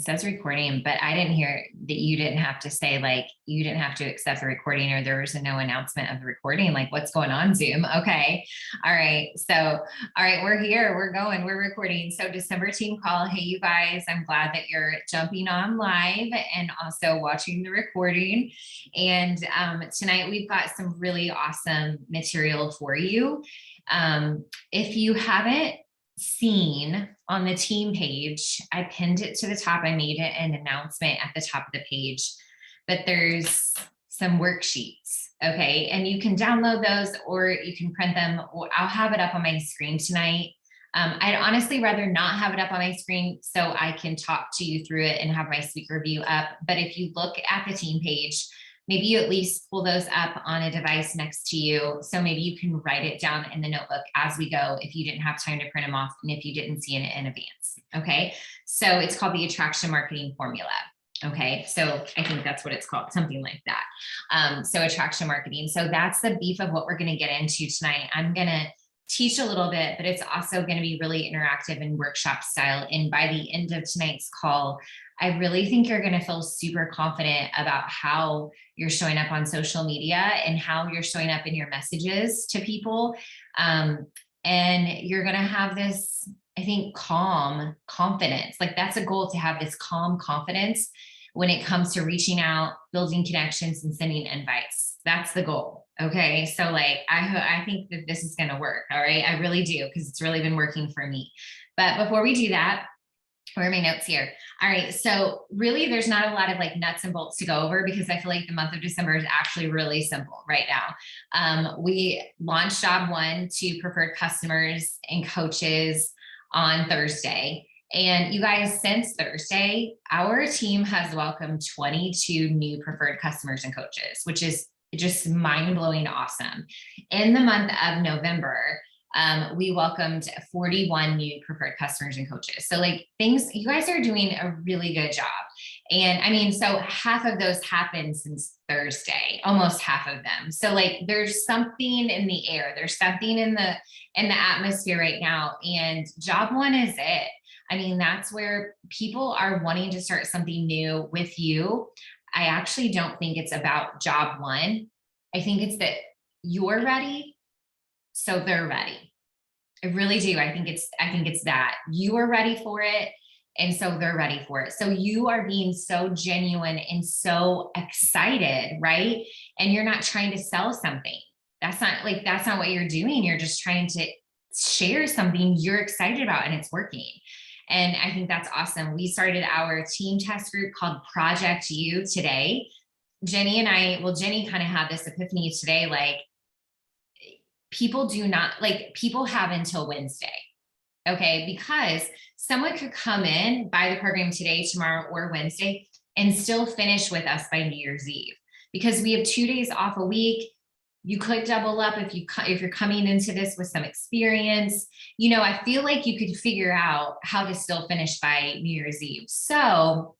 It says recording, but I didn't hear that you didn't have to say, like, you didn't have to accept the recording, or there was no announcement of the recording. Like, what's going on, Zoom? Okay. All right. So, all right, we're here, we're going, we're recording. So December team call. Hey, you guys, I'm glad that you're jumping on live and also watching the recording. And tonight we've got some really awesome material for you. If you haven't seen on the team page, I pinned it to the top. I made it an announcement at the top of the page, but there's some worksheets. Okay. And you can download those or you can print them, or I'll have it up on my screen tonight. I'd honestly rather not have it up on my screen so I can talk to you through it and have my speaker view up. But if you look at the team page, maybe you at least pull those up on a device next to you. So maybe you can write it down in the notebook as we go if you didn't have time to print them off and if you didn't see it in advance. Okay. So it's called the attraction marketing formula. Okay. So I think that's what it's called, something like that. So attraction marketing. So that's the beef of what we're going to get into tonight. I'm going to teach a little bit, but it's also going to be really interactive and workshop style. And by the end of tonight's call, I really think you're going to feel super confident about how you're showing up on social media and how you're showing up in your messages to people. And you're going to have this, I think, calm confidence. Like, that's a goal, to have this calm confidence when it comes to reaching out, building connections, and sending invites. That's the goal. Okay. So like, I think that this is going to work. All right. I really do, because it's really been working for me. But before we do that, where are my notes here? All right. So really, there's not a lot of like nuts and bolts to go over, because I feel like the month of December is actually really simple right now. We launched job one to preferred customers and coaches on Thursday. And you guys, since Thursday, our team has welcomed 22 new preferred customers and coaches, which is just mind-blowing awesome. In the month of November, we welcomed 41 new preferred customers and coaches. So like, things, you guys are doing a really good job. And I mean, so half of those happened since Thursday, almost half of them. So like, there's something in the air, there's something in the atmosphere right now. And job one is it. I mean, that's where people are wanting to start something new with you. I actually don't think it's about job one. I think it's that you're ready, so they're ready. I really do. I think it's that you are ready for it, and so they're ready for it. So you are being so genuine and so excited, right? And you're not trying to sell something. That's not what you're doing. You're just trying to share something you're excited about, and it's working. And I think that's awesome. We started our team test group called Project You today. Jenny kind of had this epiphany today, like, people have until Wednesday. Okay. Because someone could come in, buy the program today, tomorrow, or Wednesday, and still finish with us by New Year's Eve, because we have 2 days off a week. You could double up if you're coming into this with some experience. You know, I feel like you could figure out how to still finish by New Year's Eve. So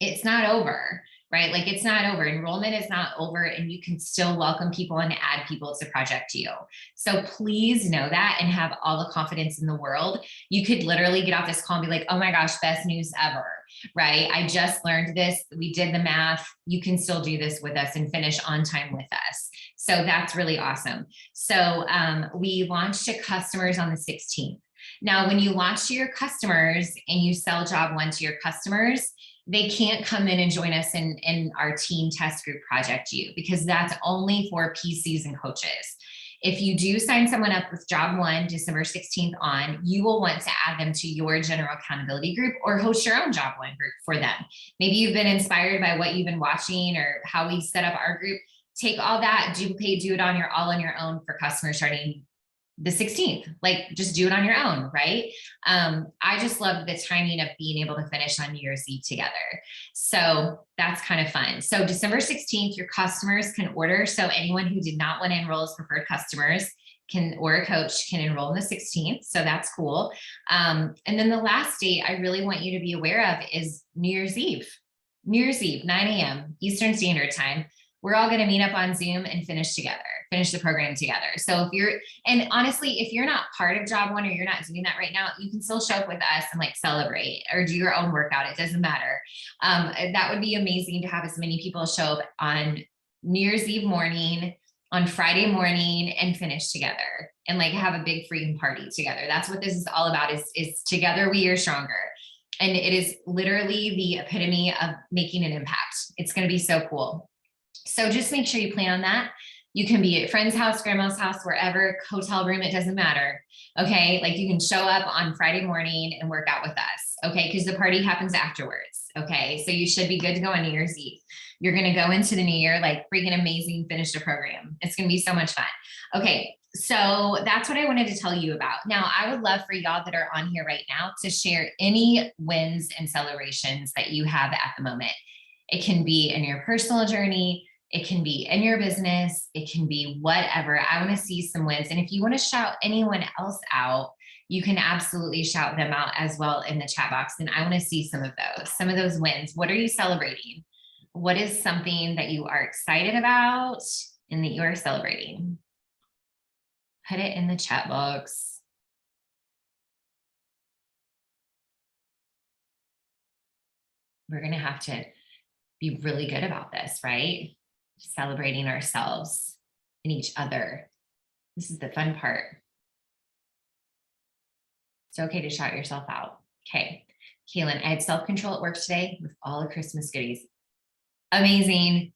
it's not over, right? Like, it's not over. Enrollment is not over, and you can still welcome people and add people to Project You. So please know that and have all the confidence in the world. You could literally get off this call and be like, oh my gosh, best news ever, right? I just learned this. We did the math. You can still do this with us and finish on time with us. So that's really awesome. So we launched to customers on the 16th. Now, when you launch to your customers and you sell job one to your customers, they can't come in and join us in our team test group Project You, because that's only for PCs and coaches. If you do sign someone up with job one, December 16th on, you will want to add them to your general accountability group or host your own job one group for them. Maybe you've been inspired by what you've been watching or how we set up our group. Take all that, duplicate, do it all on your own for customers starting the 16th. Like, just do it on your own, right? I just love the timing of being able to finish on New Year's Eve together. So that's kind of fun. So December 16th, your customers can order. So anyone who did not want to enroll as preferred customers or a coach can enroll on the 16th. So that's cool. And then the last date I really want you to be aware of is New Year's Eve. New Year's Eve, 9 a.m. Eastern Standard Time. We're all going to meet up on Zoom and finish together. finish the program together. So and honestly, if you're not part of job one or you're not doing that right now, you can still show up with us and like celebrate or do your own workout. It doesn't matter. That would be amazing to have as many people show up on New Year's Eve morning, on Friday morning, and finish together and like have a big freaking party together. That's what this is all about, is together we are stronger. And it is literally the epitome of making an impact. It's going to be so cool. So just make sure you plan on that. You can be at friend's house, grandma's house, wherever, hotel room, it doesn't matter. Okay. Like you can show up on Friday morning and work out with us. Okay. Because the party happens afterwards. Okay. So you should be good to go on New Year's Eve. You're going to go into the new year like freaking amazing, finish the program. It's going to be so much fun. Okay. So that's what I wanted to tell you about. Now, I would love for y'all that are on here right now to share any wins and celebrations that you have at the moment. It can be in your personal journey. It can be in your business. It can be whatever. I want to see some wins. And if you want to shout anyone else out, you can absolutely shout them out as well in the chat box. And I want to see some of those wins. What are you celebrating? What is something that you are excited about and that you are celebrating? Put it in the chat box. We're going to have to be really good about this, right? Celebrating ourselves and each other. This is the fun part. It's okay to shout yourself out. Okay. Kaylin, I had self-control at work today with all the Christmas goodies. Amazing.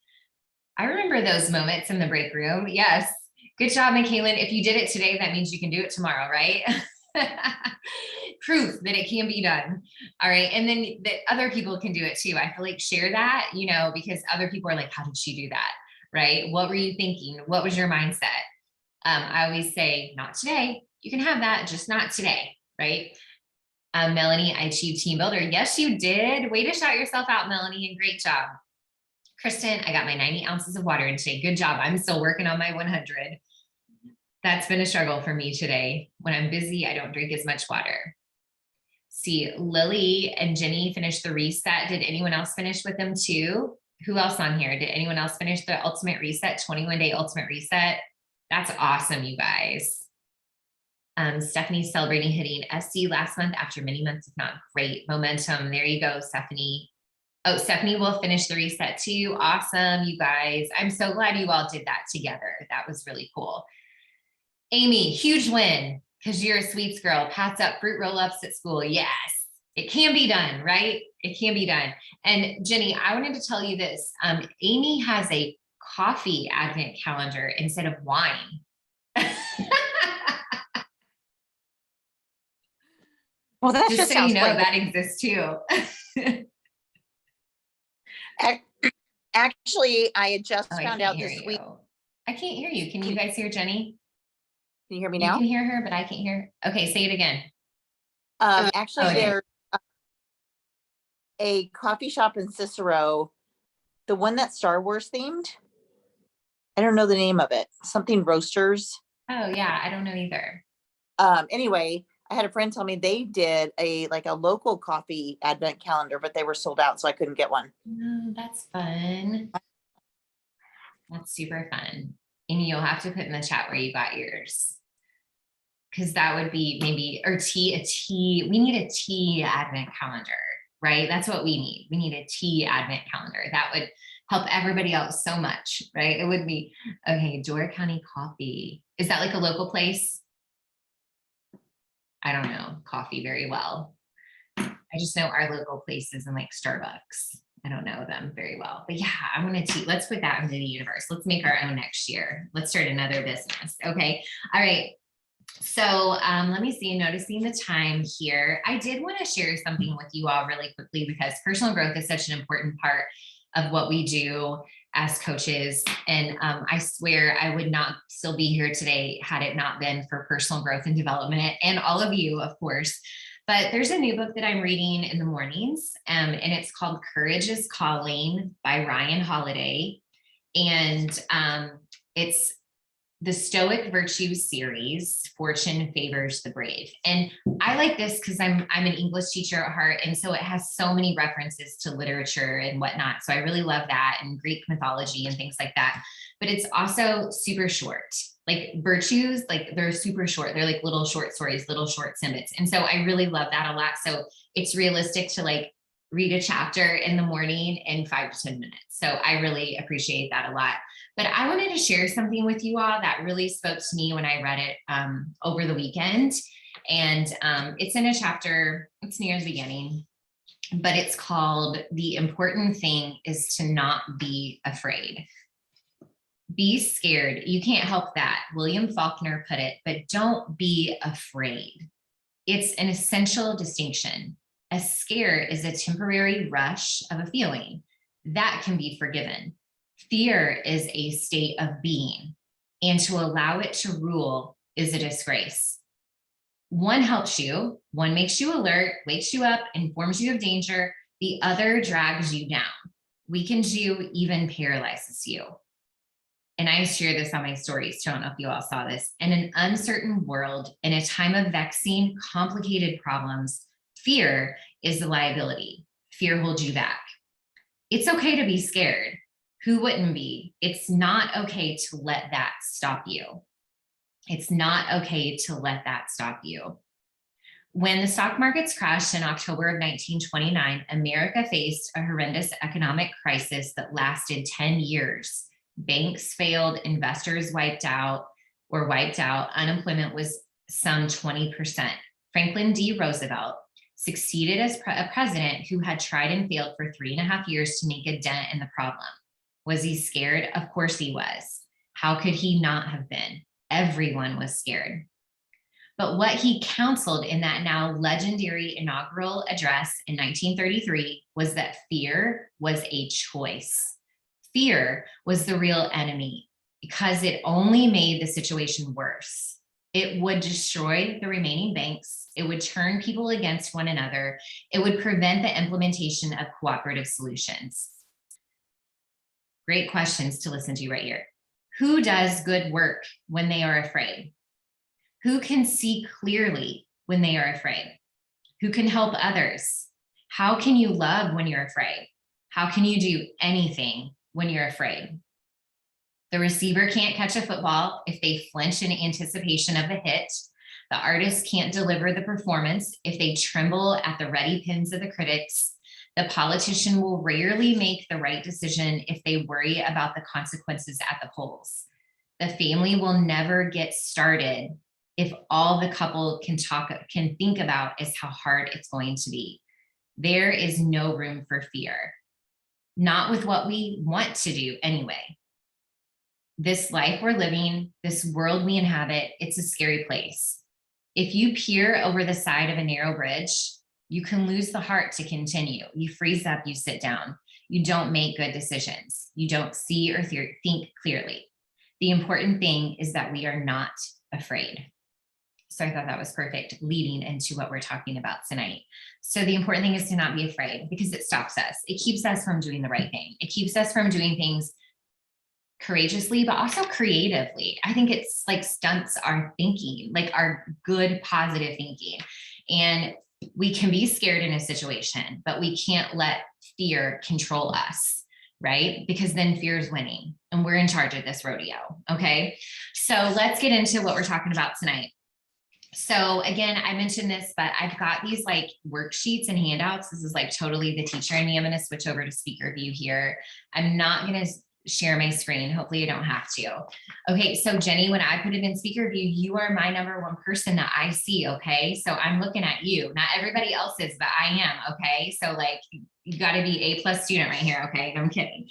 I remember those moments in the break room. Yes. Good job, Kaylin. If you did it today, that means you can do it tomorrow, right? Proof that it can be done. All right. And then that other people can do it too. I feel like share that, because other people are like, how did she do that? Right? What were you thinking? What was your mindset? I always say, not today. You can have that, just not today. Right? Melanie, I achieved team builder. Yes, you did. Way to shout yourself out, Melanie, and great job. Kristen, I got my 90 ounces of water in today. Good job. I'm still working on my 100. That's been a struggle for me today. When I'm busy, I don't drink as much water. See, Lily and Jenny finished the reset. Did anyone else finish with them too? Who else on here? Did anyone else finish the ultimate reset, 21-day ultimate reset? That's awesome, you guys. Stephanie's celebrating hitting SC last month after many months, if not great momentum. There you go, Stephanie. Oh, Stephanie will finish the reset too. Awesome, you guys. I'm so glad you all did that together. That was really cool. Amy, huge win because you're a sweets girl. Pats up fruit roll-ups at school. Yes, it can be done, right? It can be done. And Jenny, I wanted to tell you this. Amy has a coffee advent calendar instead of wine. Well, that just so you know, that exists too. Actually, I had just found out this week. I can't hear you. Can you guys hear Jenny? Can you hear me now? You can hear her, but I can't hear. Okay, say it again. Actually, there's a coffee shop in Cicero, the one that's Star Wars themed. I don't know the name of it. Something Roasters. Oh yeah, I don't know either. Anyway, I had a friend tell me they did a local coffee advent calendar, but they were sold out, so I couldn't get one. Oh, that's fun. That's super fun. And you'll have to put in the chat where you got yours. Because that would be maybe, or we need a tea advent calendar, right? That's what we need. We need a tea advent calendar. That would help everybody else so much, right? It would be, okay, Door County Coffee. Is that like a local place? I don't know coffee very well. I just know our local places in like Starbucks. I don't know them very well, but yeah, I want to teach. Let's put that into the universe. Let's make our own next year. Let's start another business. Okay. All right. So let me see, noticing the time here. I did want to share something with you all really quickly because personal growth is such an important part of what we do as coaches. And I swear I would not still be here today had it not been for personal growth and development and all of you, of course. But there's a new book that I'm reading in the mornings, and it's called Courage is Calling by Ryan Holiday. And it's the Stoic Virtues series, Fortune Favors the Brave. And I like this because I'm an English teacher at heart. And so it has so many references to literature and whatnot. So I really love that, and Greek mythology and things like that. But it's also super short. Like virtues, like they're super short. They're like little short stories, little short snippets. And so I really love that a lot. So it's realistic to like read a chapter in the morning in 5 to 10 minutes. So I really appreciate that a lot. But I wanted to share something with you all that really spoke to me when I read it over the weekend. And it's in a chapter, it's near the beginning, but it's called The Important Thing is to Not Be Afraid. Be scared. You can't help that. William Faulkner put it, but don't be afraid. It's an essential distinction. A scare is a temporary rush of a feeling that can be forgiven. Fear is a state of being, and to allow it to rule is a disgrace. One helps you, one makes you alert, wakes you up, informs you of danger. The other drags you down, weakens you, even paralyzes you. And I share this on my stories too. I don't know if you all saw this. In an uncertain world, in a time of vexing, complicated problems, fear is the liability. Fear holds you back. It's okay to be scared. Who wouldn't be? It's not okay to let that stop you. It's not okay to let that stop you. When the stock markets crashed in October of 1929, America faced a horrendous economic crisis that lasted 10 years. Banks failed, investors wiped out, unemployment was some 20%. Franklin D. Roosevelt succeeded as a president who had tried and failed for 3.5 years to make a dent in the problem. Was he scared? Of course he was. How could he not have been? Everyone was scared. But what he counseled in that now legendary inaugural address in 1933 was that fear was a choice. Fear was the real enemy because it only made the situation worse. It would destroy the remaining banks. It would turn people against one another. It would prevent the implementation of cooperative solutions. Great questions to listen to right here. Who does good work when they are afraid? Who can see clearly when they are afraid? Who can help others? How can you love when you're afraid? How can you do anything when you're afraid? The receiver can't catch a football if they flinch in anticipation of the hit. The artist can't deliver the performance if they tremble at the ready pins of the critics. The politician will rarely make the right decision if they worry about the consequences at the polls. The family will never get started if all the couple can think about is how hard it's going to be. There is no room for fear. Not with what we want to do anyway. This life we're living, this world we inhabit, it's a scary place. If you peer over the side of a narrow bridge, you can lose the heart to continue. You freeze up, you sit down. You don't make good decisions. You don't see or think clearly. The important thing is that we are not afraid. So I thought that was perfect leading into what we're talking about tonight. So the important thing is to not be afraid because it stops us. It keeps us from doing the right thing. It keeps us from doing things courageously, but also creatively. I think it's like stunts our thinking, like our good, positive thinking. And we can be scared in a situation, but we can't let fear control us, right? Because then fear is winning and we're in charge of this rodeo. Okay. So let's get into what we're talking about tonight. So again, I mentioned this, but I've got these like worksheets and handouts. This is like totally the teacher in me. I'm going to switch over to speaker view here. I'm not going to share my screen. Hopefully you don't have to. Okay, so Jenny, when I put it in speaker view, you are my number one person that I see, okay? So I'm looking at you, not everybody else is, but I am, okay? So like, you gotta be A+ student right here, okay? I'm kidding.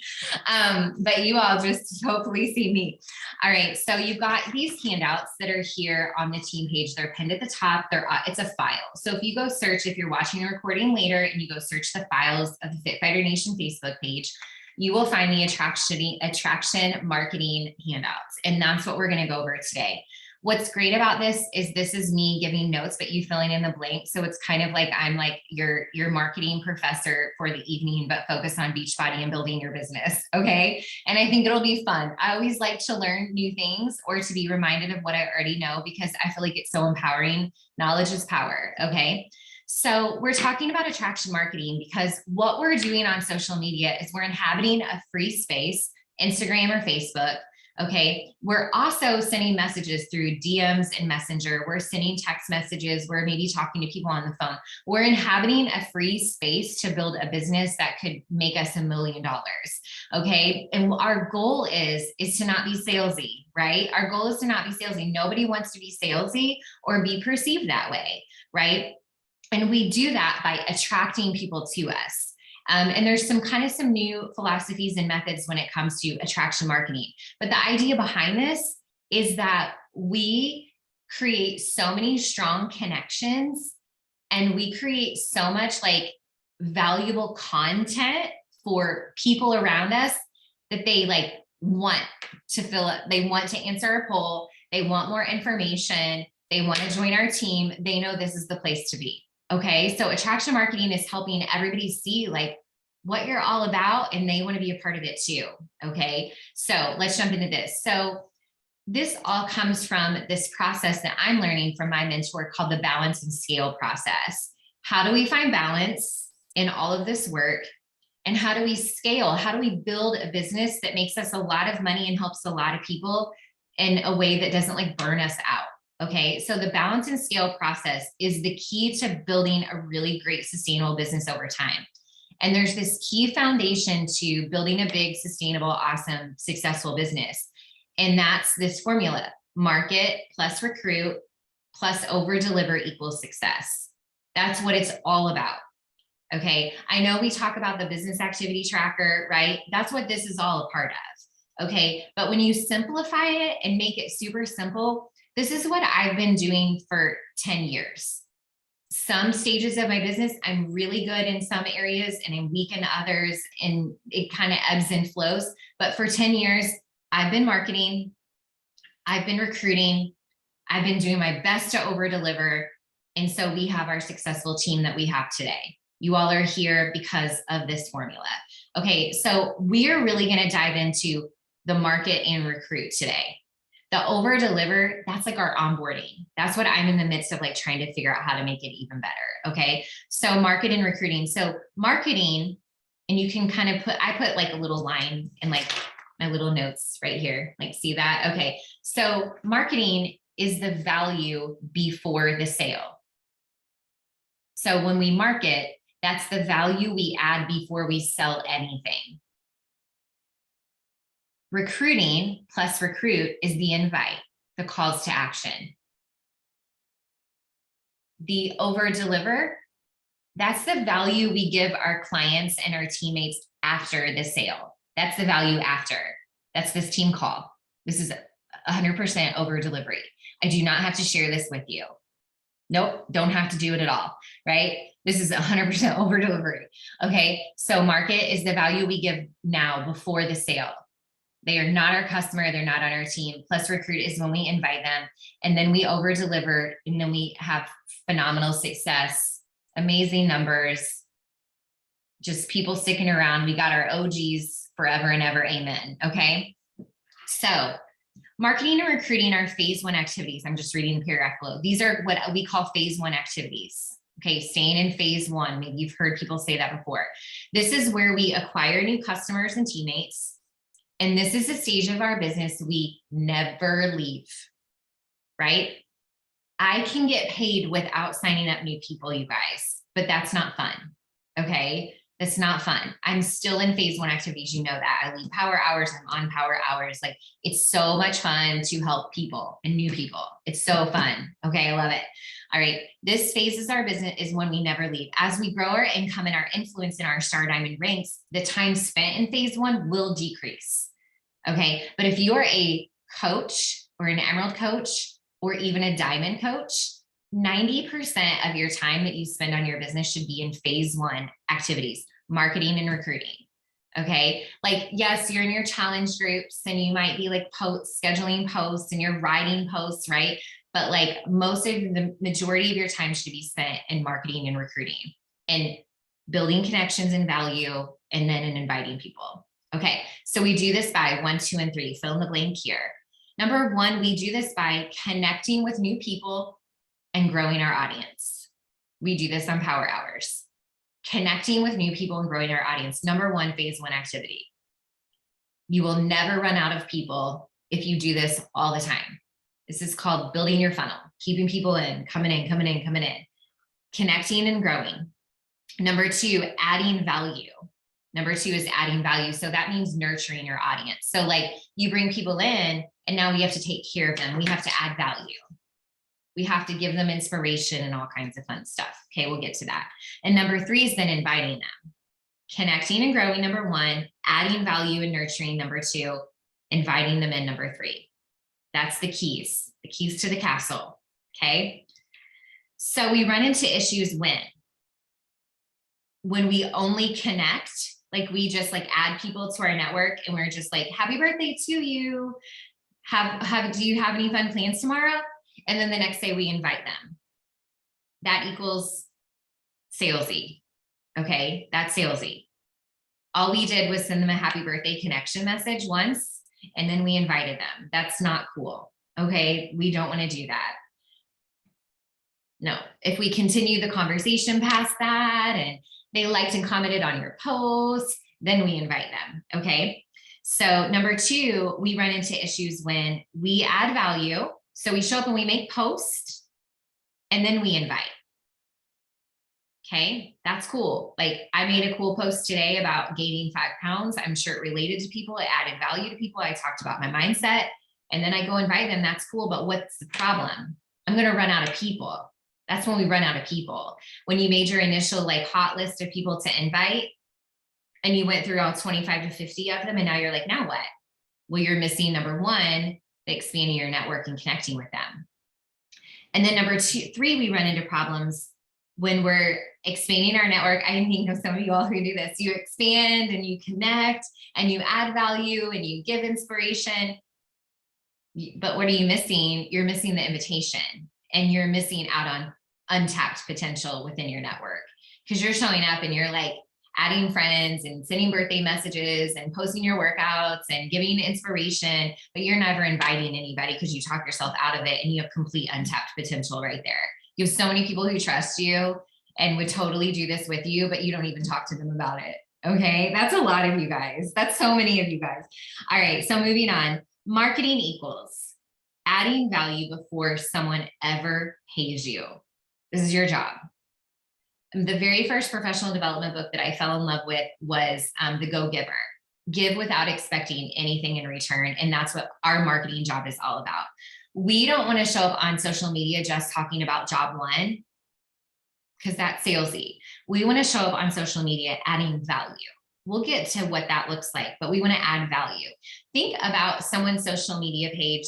But you all just hopefully see me. All right, so you've got these handouts that are here on the team page. They're pinned at the top. It's a file. So if you go search, if you're watching the recording later and you go search the files of the Fit Fighter Nation Facebook page, you will find the attraction marketing handouts. And that's what we're going to go over today. What's great about this is me giving notes, but you filling in the blank. So it's kind of like I'm like your marketing professor for the evening, but focus on Beachbody and building your business. Okay. And I think it'll be fun. I always like to learn new things or to be reminded of what I already know, because I feel like it's so empowering. Knowledge is power. Okay. So we're talking about attraction marketing because what we're doing on social media is we're inhabiting a free space, Instagram or Facebook. Okay. We're also sending messages through DMs and Messenger. We're sending text messages. We're maybe talking to people on the phone. We're inhabiting a free space to build a business that could make us $1 million. Okay. And our goal is to not be salesy, right? Our goal is to not be salesy. Nobody wants to be salesy or be perceived that way, right? And we do that by attracting people to us. And there's some new philosophies and methods when it comes to attraction marketing. But the idea behind this is that we create so many strong connections and we create so much like valuable content for people around us that they like want to fill up. They want to answer a poll. They want more information. They want to join our team. They know this is the place to be. Okay. So attraction marketing is helping everybody see like what you're all about and they want to be a part of it too. Okay. So let's jump into this. So this all comes from this process that I'm learning from my mentor called the balance and scale process. How do we find balance in all of this work? And how do we scale? How do we build a business that makes us a lot of money and helps a lot of people in a way that doesn't like burn us out? Okay, so the balance and scale process is the key to building a really great sustainable business over time. And there's this key foundation to building a big, sustainable, awesome, successful business. And that's this formula: market plus recruit plus over deliver equals success. That's what it's all about. Okay, I know we talk about the business activity tracker, right? That's what this is all a part of. Okay, but when you simplify it and make it super simple, this is what I've been doing for 10 years. Some stages of my business, I'm really good in some areas and I'm weak in others, and it kind of ebbs and flows. But for 10 years, I've been marketing, I've been recruiting, I've been doing my best to over deliver. And so we have our successful team that we have today. You all are here because of this formula. Okay, so we are really going to dive into the market and recruit today. The over deliver, that's like our onboarding. That's what I'm in the midst of like trying to figure out how to make it even better. Okay. So market and recruiting. So marketing, and you can kind of I put like a little line in like my little notes right here. Like, see that? Okay. So marketing is the value before the sale. So when we market, that's the value we add before we sell anything. Recruiting plus recruit is the invite, the calls to action. The over deliver, that's the value we give our clients and our teammates after the sale. That's the value after. That's this team call. This is 100% over delivery. I do not have to share this with you. Nope, don't have to do it at all, right? This is 100% over delivery. Okay, so market is the value we give now before the sale. They are not our customer. They're not on our team. Plus recruit is when we invite them, and then we over deliver, and then we have phenomenal success, amazing numbers, just people sticking around. We got our OGs forever and ever. Amen. Okay. So marketing and recruiting are phase one activities. I'm just reading the paragraph below. These are what we call phase one activities. Okay. Staying in phase one. Maybe you've heard people say that before. This is where we acquire new customers and teammates. And this is a stage of our business we never leave, right? I can get paid without signing up new people, you guys, but that's not fun, okay? That's not fun. I'm still in phase one activities, you know that. I lead power hours, I'm on power hours. Like, it's so much fun to help people and new people. It's so fun, okay? I love it. All right, this phase is our business is when we never leave. As we grow our income and our influence in our star diamond ranks, the time spent in phase one will decrease. Okay, but if you're a coach or an emerald coach or even a diamond coach, 90% of your time that you spend on your business should be in phase one activities, marketing and recruiting. Okay. Like, yes, you're in your challenge groups and you might be like scheduling posts and you're writing posts, right? But like most of the majority of your time should be spent in marketing and recruiting and building connections and value, and then in inviting people. Okay. So we do this by 1, 2, and 3, fill in the blank here. Number 1, we do this by connecting with new people and growing our audience. We do this on Power Hours. Connecting with new people and growing our audience. Number 1, phase 1 activity. You will never run out of people if you do this all the time. This is called building your funnel, keeping people in, coming in, coming in, coming in, connecting and growing. Number 2, adding value. Number 2 is adding value. So that means nurturing your audience. So like you bring people in and now we have to take care of them. We have to add value. We have to give them inspiration and all kinds of fun stuff. Okay, we'll get to that. And number 3 is then inviting them. Connecting and growing, number 1, adding value and nurturing, number 2, inviting them in, number 3. That's the keys to the castle. Okay. So we run into issues when we only connect, like we just like add people to our network and we're just like, happy birthday to you. Do you have any fun plans tomorrow? And then the next day we invite them. That equals salesy. Okay, that's salesy. All we did was send them a happy birthday connection message once, and then we invited them. That's not cool. Okay, we don't want to do that. No, if we continue the conversation past that and they liked and commented on your post, then we invite them. Okay, so number 2, we run into issues when we add value. So we show up and we make posts and then we invite. Okay, that's cool. Like I made a cool post today about gaining 5 pounds. I'm sure it related to people. It added value to people. I talked about my mindset and then I go invite them. That's cool. But what's the problem? I'm going to run out of people. That's when we run out of people. When you made your initial like hot list of people to invite and you went through all 25 to 50 of them and now you're like, now what? Well, you're missing number 1, expanding your network and connecting with them. And then number 2, 3, we run into problems when we're expanding our network. I think of some of you all who do this. You expand and you connect and you add value and you give inspiration. But what are you missing? You're missing the invitation and you're missing out on untapped potential within your network because you're showing up and you're like adding friends and sending birthday messages and posting your workouts and giving inspiration, but you're never inviting anybody because you talk yourself out of it and you have complete untapped potential right there. You have so many people who trust you and would totally do this with you, but you don't even talk to them about it. Okay, that's a lot of you guys. That's so many of you guys. All right, so moving on. Marketing equals adding value before someone ever pays you. This is your job. The very first professional development book that I fell in love with was The Go-Giver. Give without expecting anything in return. And that's what our marketing job is all about. We don't want to show up on social media just talking about job 1 because that's salesy. We want to show up on social media adding value. We'll get to what that looks like, but we want to add value. Think about someone's social media page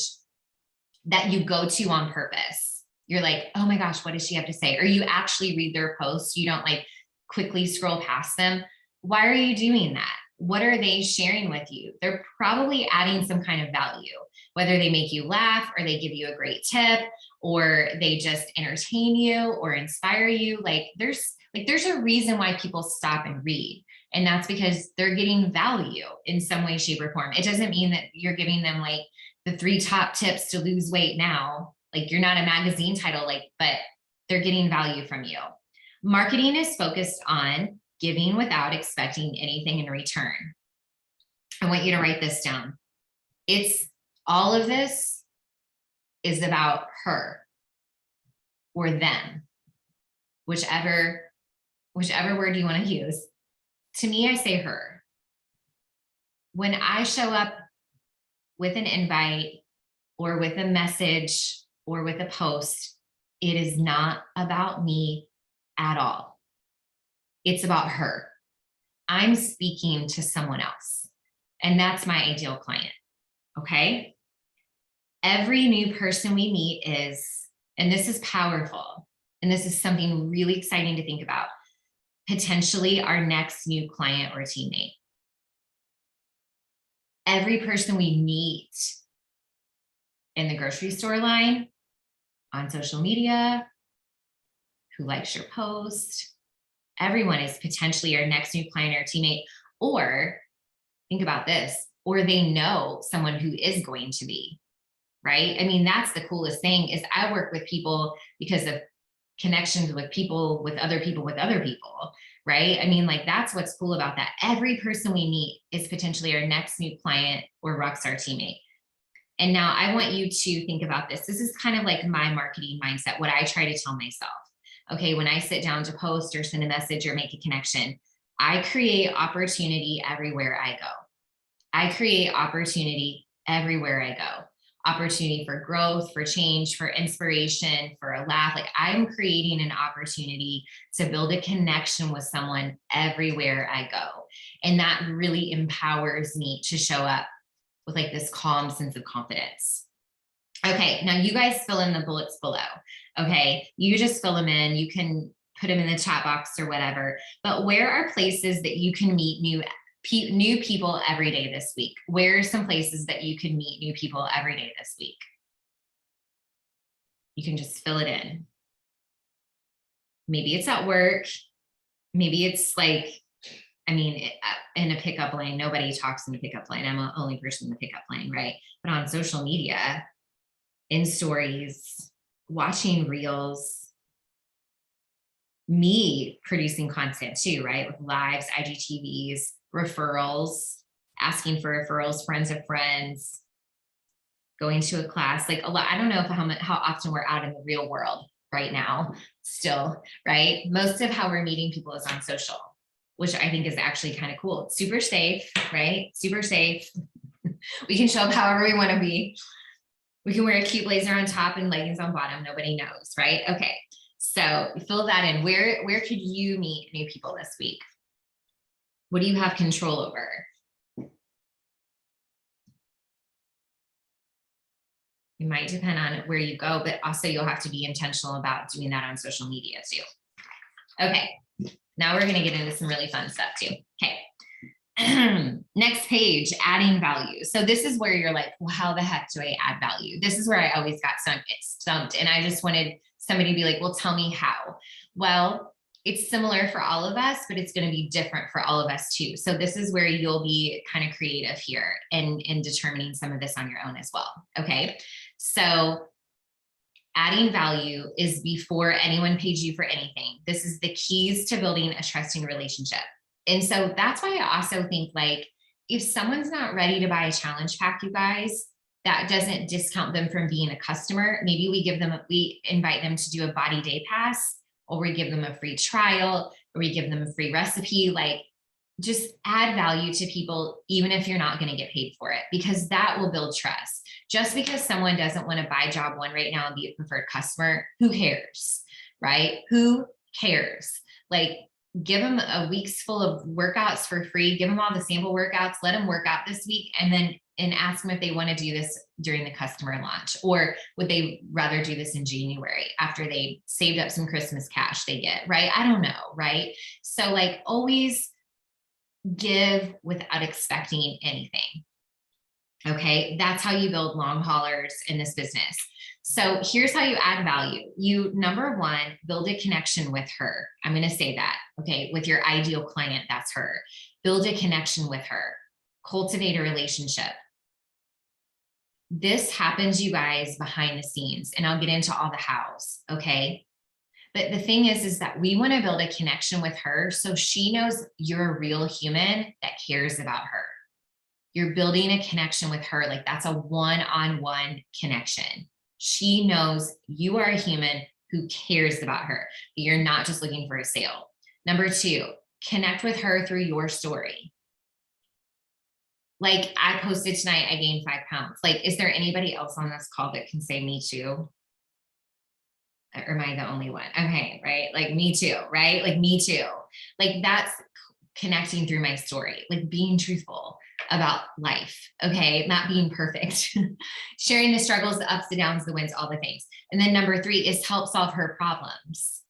that you go to on purpose. You're like, oh my gosh, what does she have to say? Or you actually read their posts. You don't like quickly scroll past them. Why are you doing that? What are they sharing with you? They're probably adding some kind of value, whether they make you laugh or they give you a great tip or they just entertain you or inspire you. There's a reason why people stop and read. And that's because they're getting value in some way, shape, or form. It doesn't mean that you're giving them like the 3 top tips to lose weight now. Like you're not a magazine title, but they're getting value from you. Marketing is focused on giving without expecting anything in return. I want you to write this down. All of this is about her or them, whichever word you want to use. To me, I say her. When I show up with an invite or with a message or with a post, it is not about me at all. It's about her. I'm speaking to someone else, and that's my ideal client. Okay. Every new person we meet and this is powerful, and this is something really exciting to think about, potentially our next new client or teammate. every person we meet in the grocery store line, on social media, who likes your post, everyone is potentially our next new client or teammate. Or think about this, or they know someone who is going to be, right? I mean, that's the coolest thing is I work with people because of connections with people, with other people, with other people, right? I mean, like that's what's cool about that. Every person we meet is potentially our next new client or rockstar teammate. And now I want you to think about this. This is kind of like my marketing mindset, what I try to tell myself. Okay, when I sit down to post or send a message or make a connection, I create opportunity everywhere I go. I create opportunity everywhere I go. Opportunity for growth, for change, for inspiration, for a laugh. Like I'm creating an opportunity to build a connection with someone everywhere I go. And that really empowers me to show up with like this calm sense of confidence. Okay, now you guys fill in the bullets below. Okay, you just fill them in. You can put them in the chat box or whatever. But where are places that you can meet new people every day this week? Where are some places that you can meet new people every day this week? You can just fill it in. Maybe it's at work. Maybe it's like, I mean, in a pickup line, nobody talks in the pickup line. I'm the only person in the pickup line, right? But on social media, in stories, watching reels, me producing content too, right? With lives, IGTVs, referrals, asking for referrals, friends of friends, going to a class, like a lot. I don't know how often we're out in the real world right now still, right? Most of how we're meeting people is on social, which I think is actually kind of cool. It's super safe, right? Super safe. We can show up however we want to be. We can wear a cute blazer on top and leggings on bottom. Nobody knows, right? Okay. So fill that in. Where could you meet new people this week? What do you have control over? It might depend on where you go, but also you'll have to be intentional about doing that on social media too. Okay. Now we're going to get into some really fun stuff too. Okay. Next page, adding value. So this is where you're like, well, how the heck do I add value? This is where I always got stumped. And I just wanted somebody to be like, well, tell me how. Well, it's similar for all of us, but it's going to be different for all of us too. So this is where you'll be kind of creative here in determining some of this on your own as well. Okay. So adding value is before anyone pays you for anything. This is the keys to building a trusting relationship. And so that's why I also think like, if someone's not ready to buy a challenge pack, you guys, that doesn't discount them from being a customer. Maybe we invite them to do a body day pass, or we give them a free trial, or we give them a free recipe. Like just add value to people, even if you're not going to get paid for it, because that will build trust. Just because someone doesn't want to buy job one right now and be a preferred customer, who cares, right? Who cares? Like, give them a week's full of workouts for free. Give them all the sample workouts. Let them work out this week, and ask them if they want to do this during the customer launch, or would they rather do this in January after they saved up some Christmas cash they get, right? I don't know, right? So like always give without expecting anything. Okay, that's how you build long haulers in this business. So here's how you add value. You, number one, build a connection with her. I'm going to say that, okay, with your ideal client, that's her. Build a connection with her. Cultivate a relationship. This happens, you guys, behind the scenes, and I'll get into all the hows, okay? But the thing is that we want to build a connection with her so she knows you're a real human that cares about her. You're building a connection with her, like that's a one-on-one connection. She knows you are a human who cares about her, but you're not just looking for a sale. Number two, connect with her through your story. Like I posted tonight, I gained 5 pounds. Like, is there anybody else on this call that can say me too? Or am I the only one? Okay, right? Like me too, right? Like me too. Like that's connecting through my story, like being truthful about life, okay? Not being perfect. Sharing the struggles, the ups, the downs, the wins, all the things. And then number three is help solve her problems.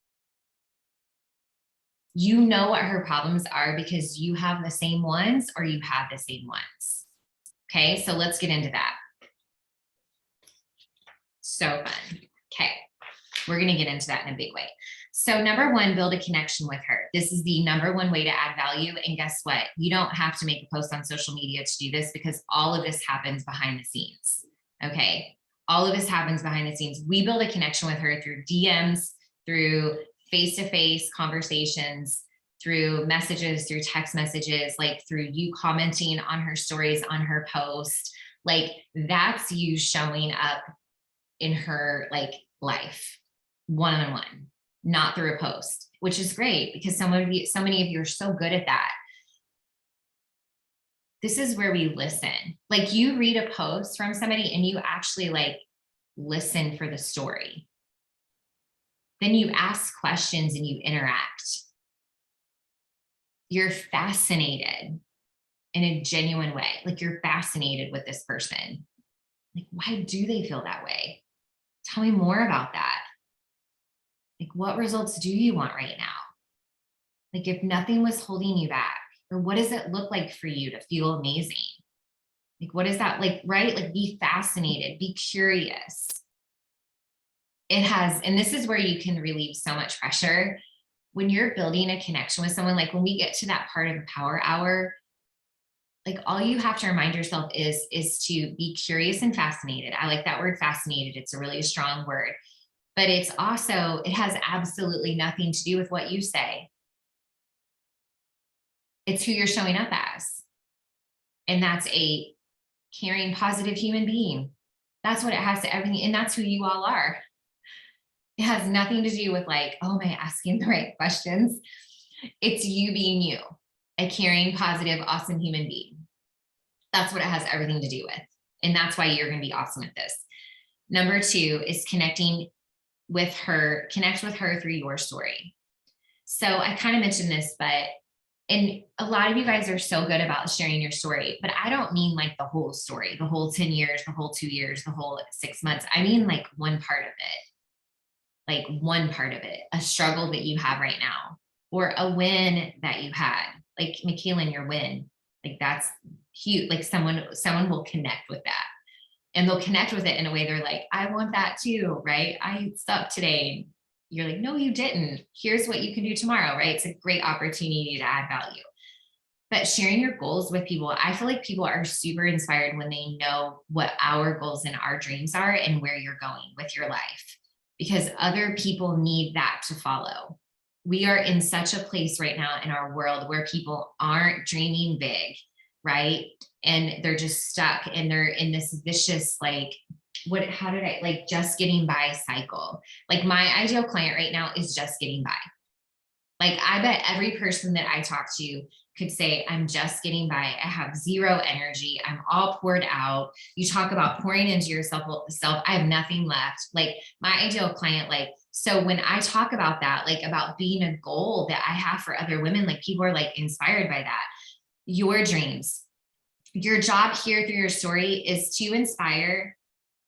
You know what her problems are because you have the same ones or you have the same ones. Okay, so let's get into that. So fun. Okay, we're going to get into that in a big way. So number one, build a connection with her. This is the number one way to add value. And guess what? You don't have to make a post on social media to do this, because all of this happens behind the scenes. Okay, all of this happens behind the scenes. We build a connection with her through DMs, through face-to-face conversations, through messages, through text messages, like through you commenting on her stories, on her post. Like that's you showing up in her like life one-on-one, not through a post, which is great because so many of you are so good at that. This is where we listen. Like you read a post from somebody and you actually like listen for the story. Then you ask questions and you interact. You're fascinated in a genuine way. Like you're fascinated with this person. Like, why do they feel that way? Tell me more about that. Like, what results do you want right now? Like, if nothing was holding you back, or what does it look like for you to feel amazing? Like, what is that like, right? Like, be fascinated, be curious. It has, and this is where you can relieve so much pressure when you're building a connection with someone. Like when we get to that part of the power hour, like all you have to remind yourself is to be curious and fascinated. I like that word fascinated. It's a really strong word, but it's also, it has absolutely nothing to do with what you say. It's who you're showing up as. And that's a caring, positive human being. That's what it has to everything. And that's who you all are. It has nothing to do with like, oh, am I asking the right questions? It's you being you, a caring, positive, awesome human being. That's what it has everything to do with. And that's why you're going to be awesome at this. Number two is connecting with her, connect with her through your story. So I kind of mentioned this, and a lot of you guys are so good about sharing your story, but I don't mean like the whole story, the whole 10 years, the whole 2 years, the whole 6 months. I mean like one part of it, like one part of it, a struggle that you have right now, or a win that you had, like Michaela, your win, like that's huge. Like someone will connect with that, and they'll connect with it in a way they're like, I want that too, right? I stopped today. You're like, no, you didn't. Here's what you can do tomorrow, right? It's a great opportunity to add value. But sharing your goals with people, I feel like people are super inspired when they know what our goals and our dreams are and where you're going with your life, because other people need that to follow. We are in such a place right now in our world where people aren't dreaming big, right? And they're just stuck and they're in this vicious, like, how did I like just getting by cycle? Like my ideal client right now is just getting by. Like I bet every person that I talk to could say, I'm just getting by. I have zero energy. I'm all poured out. You talk about pouring into yourself. I have nothing left. Like my ideal client, like, so when I talk about that, like about being a goal that I have for other women, like people are like inspired by that. Your dreams, your job here through your story is to inspire,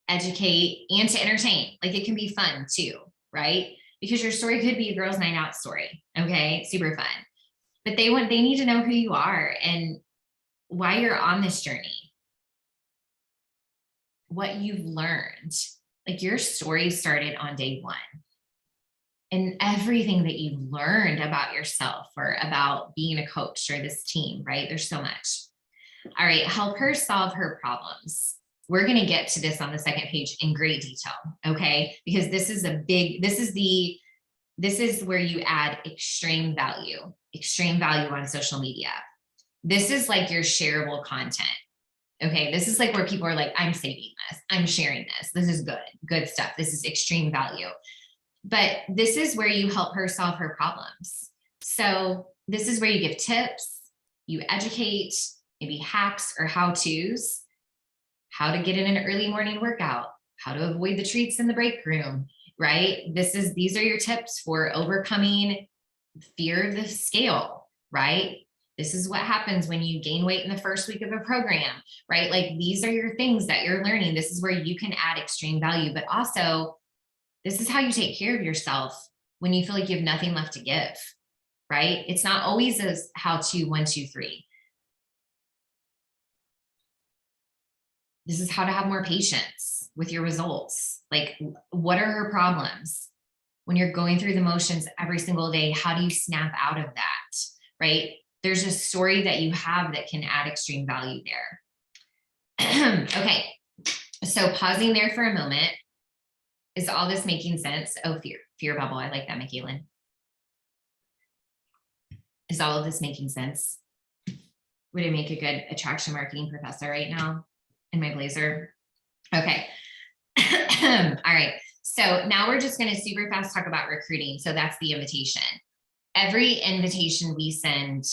educate, and to entertain. Like it can be fun too, right? Because your story could be a girls' night out story. Okay, super fun. But they need to know who you are and why you're on this journey, what you've learned. Like your story started on day one, and everything that you learned about yourself or about being a coach or this team, right? There's so much. All right, help her solve her problems. We're going to get to this on the second page in great detail, okay? Because this is where you add extreme value on social media. This is like your shareable content, okay? This is like where people are like, I'm saving this, I'm sharing this. This is good stuff. This is extreme value. But this is where you help her solve her problems. So this is where you give tips, you educate, maybe hacks or how-tos, how to get in an early morning workout, how to avoid the treats in the break room, right? These are your tips for overcoming fear of the scale, right? This is what happens when you gain weight in the first week of a program, right? Like these are your things that you're learning. This is where you can add extreme value, but also this is how you take care of yourself when you feel like you have nothing left to give, right? It's not always a how to 1, 2, 3. This is how to have more patience with your results. Like, what are her problems? When you're going through the motions every single day, how do you snap out of that? Right? There's a story that you have that can add extreme value there. Okay. So pausing there for a moment. Is all this making sense? Oh, fear bubble. I like that, Michaelin. Is all of this making sense? Would it make a good attraction marketing professor right now in my blazer? Okay. All right. So now we're just going to super fast talk about recruiting. So that's the invitation. Every invitation we send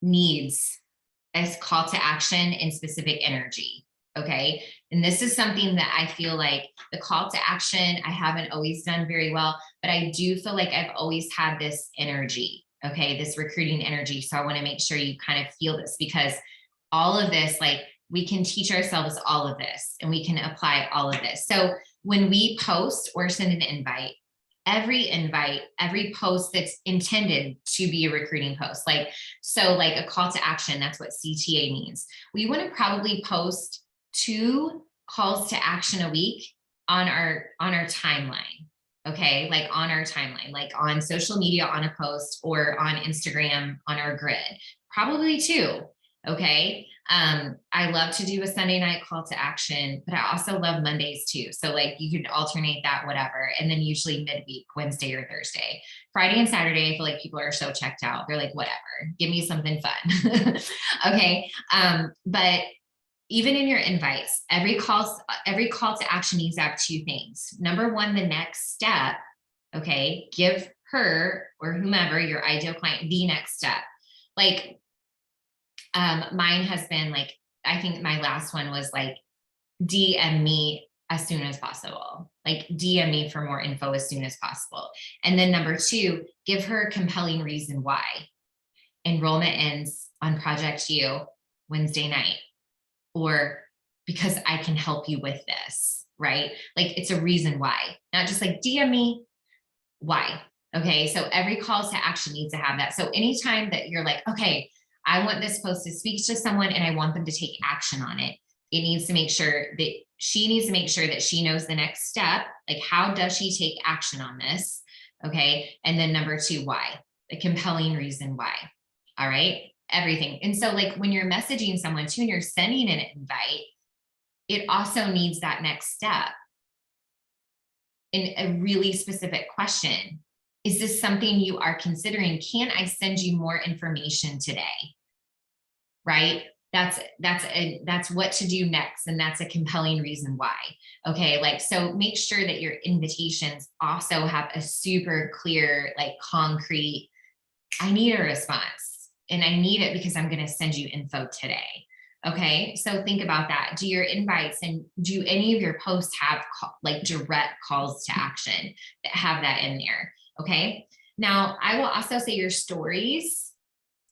needs a call to action and specific energy. Okay. And this is something that I feel like the call to action, I haven't always done very well, but I do feel like I've always had this energy. Okay. This recruiting energy. So I want to make sure you kind of feel this, because all of this, like, we can teach ourselves all of this and we can apply all of this. So when we post or send an invite, every post that's intended to be a recruiting post, like, so like a call to action, that's what CTA means. We want to probably post 2 calls to action a week on our timeline. Okay. Like on our timeline, like on social media, on a post, or on Instagram, on our grid, probably 2. Okay. I love to do a Sunday night call to action, but I also love Mondays too. So like you could alternate that, whatever. And then usually midweek, Wednesday or Thursday. Friday and Saturday, I feel like people are so checked out. They're like, whatever, give me something fun. Okay. But even in your invites, every call to action needs to have 2 things. Number 1, the next step. Okay. Give her or whomever, your ideal client, the next step. Like, mine has been like, I think my last one was like, DM me as soon as possible. Like, DM me for more info as soon as possible. And then number 2, give her a compelling reason why. Enrollment ends on Project U Wednesday night, or because I can help you with this, right? Like, it's a reason why, not just like DM me, why? Okay. So every call to action needs to have that. So anytime that you're like, okay, I want this post to speak to someone and I want them to take action on it, it needs to make sure that she needs to make sure that she knows the next step. Like, how does she take action on this? Okay. And then number 2, why? The compelling reason why. All right. Everything. And so like when you're messaging someone too, and you're sending an invite, it also needs that next step in a really specific question. Is this something you are considering? Can I send you more information today? Right? That's what to do next. And that's a compelling reason why. Okay. Like, so make sure that your invitations also have a super clear, like concrete, I need a response and I need it because I'm going to send you info today. Okay. So think about that. Do your invites and do any of your posts have like direct calls to action that have that in there? Okay. Now I will also say your stories,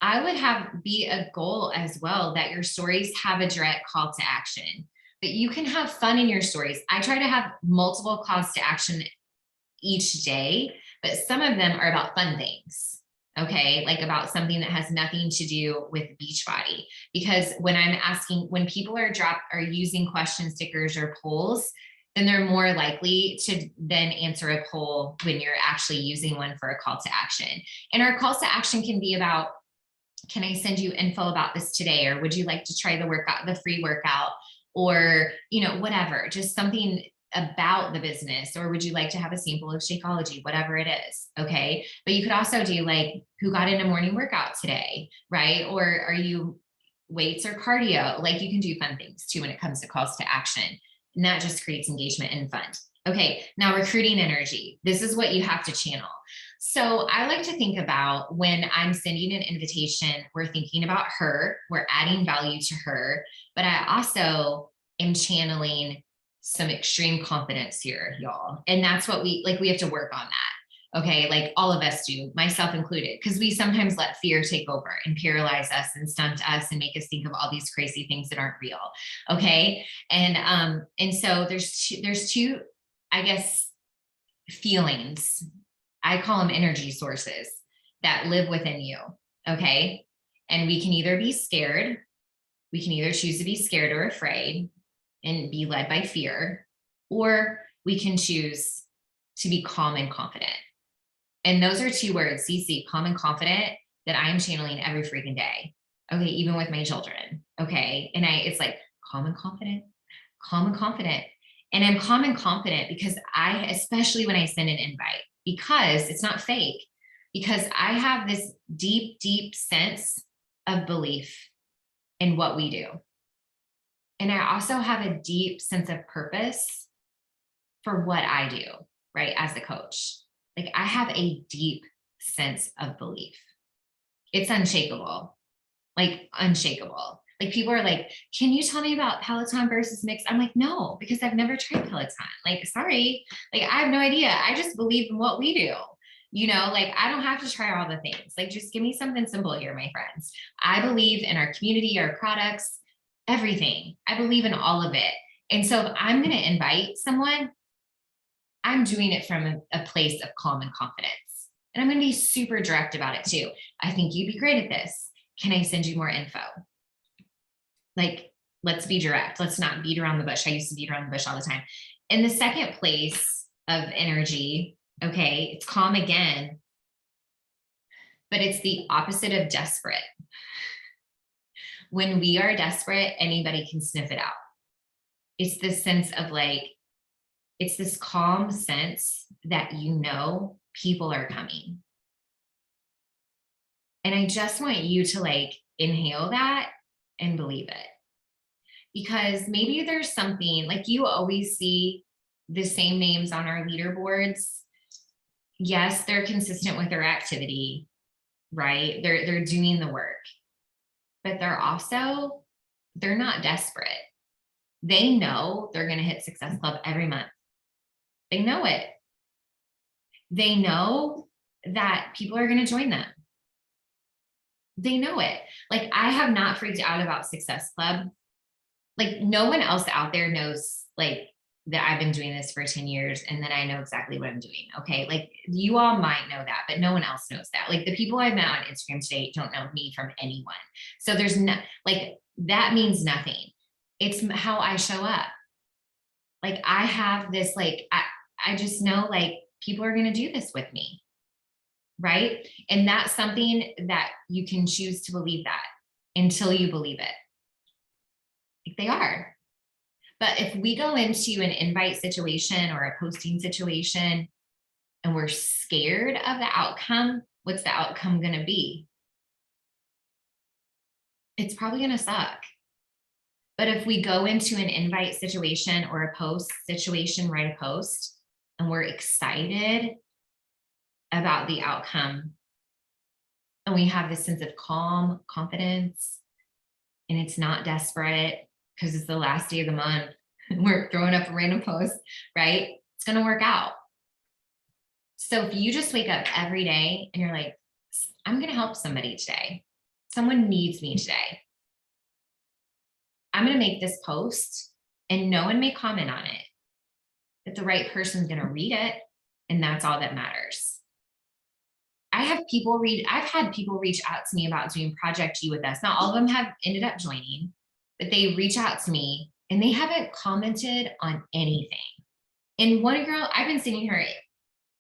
I would have be a goal as well that your stories have a direct call to action, but you can have fun in your stories. I try to have multiple calls to action each day, but some of them are about fun things. Okay. Like about something that has nothing to do with Beachbody, because when people are using question stickers or polls, then they're more likely to then answer a poll when you're actually using one for a call to action. And our calls to action can be about, can I send you info about this today? Or would you like to try the workout, the free workout, or, whatever, just something about the business, or would you like to have a sample of Shakeology, whatever it is. Okay. But you could also do like, who got in a morning workout today, right? Or are you weights or cardio? Like, you can do fun things too when it comes to calls to action, and that just creates engagement and fun. Okay. Now recruiting energy, this is what you have to channel. So I like to think about when I'm sending an invitation, we're thinking about her, we're adding value to her, but I also am channeling some extreme confidence here, y'all. And that's what we have to work on that. Okay. Like all of us do, myself included, because we sometimes let fear take over and paralyze us and stunt us and make us think of all these crazy things that aren't real. Okay. And so there's two, I guess, feelings. I call them energy sources that live within you. Okay. And we can either be scared. We can either choose to be scared or afraid. and be led by fear, or we can choose to be calm and confident. And those are 2 words, CC, calm and confident, that I am channeling every freaking day. Okay. Even with my children. Okay. And it's like calm and confident, calm and confident. And I'm calm and confident because especially when I send an invite, because it's not fake, because I have this deep, deep sense of belief in what we do. And I also have a deep sense of purpose for what I do, right? As a coach, like I have a deep sense of belief. It's unshakable, like unshakable. Like people are like, can you tell me about Peloton versus mixed? I'm like, no, because I've never tried Peloton. Like, sorry, like I have no idea. I just believe in what we do. Like I don't have to try all the things. Like just give me something simple here, my friends. I believe in our community, our products, everything. I believe in all of it. And so if I'm going to invite someone, I'm doing it from a place of calm and confidence. And I'm going to be super direct about it too. I think you'd be great at this. Can I send you more info? Like, let's be direct. Let's not beat around the bush. I used to beat around the bush all the time. In the second place of energy, okay, it's calm again, but it's the opposite of desperate. When we are desperate, anybody can sniff it out. It's this sense of like, it's this calm sense that people are coming. And I just want you to like inhale that and believe it. Because maybe there's something like you always see the same names on our leaderboards. Yes, they're consistent with their activity, right? They're doing the work, but they're not desperate. They know they're going to hit Success Club every month. They know it. They know that people are going to join them. They know it. Like I have not freaked out about Success Club. Like no one else out there knows like that I've been doing this for 10 years and that I know exactly what I'm doing. Okay. Like you all might know that, but no one else knows that. Like the people I've met on Instagram today don't know me from anyone. So there's no, like, that means nothing. It's how I show up. Like I have this, like, I just know like people are going to do this with me. Right. And that's something that you can choose to believe that until you believe it. Like they are. But if we go into an invite situation or a posting situation and we're scared of the outcome, what's the outcome going to be? It's probably going to suck. But if we go into an invite situation or a post situation, write a post, and we're excited about the outcome, and we have this sense of calm, confidence, and it's not desperate because it's the last day of the month, we're throwing up a random post, right? It's going to work out. So if you just wake up every day and you're like, I'm going to help somebody today. Someone needs me today. I'm going to make this post and no one may comment on it, but the right person's going to read it. And that's all that matters. I've had people reach out to me about doing Project G with us. Not all of them have ended up joining, but they reach out to me and they haven't commented on anything. And one girl, I've been sending her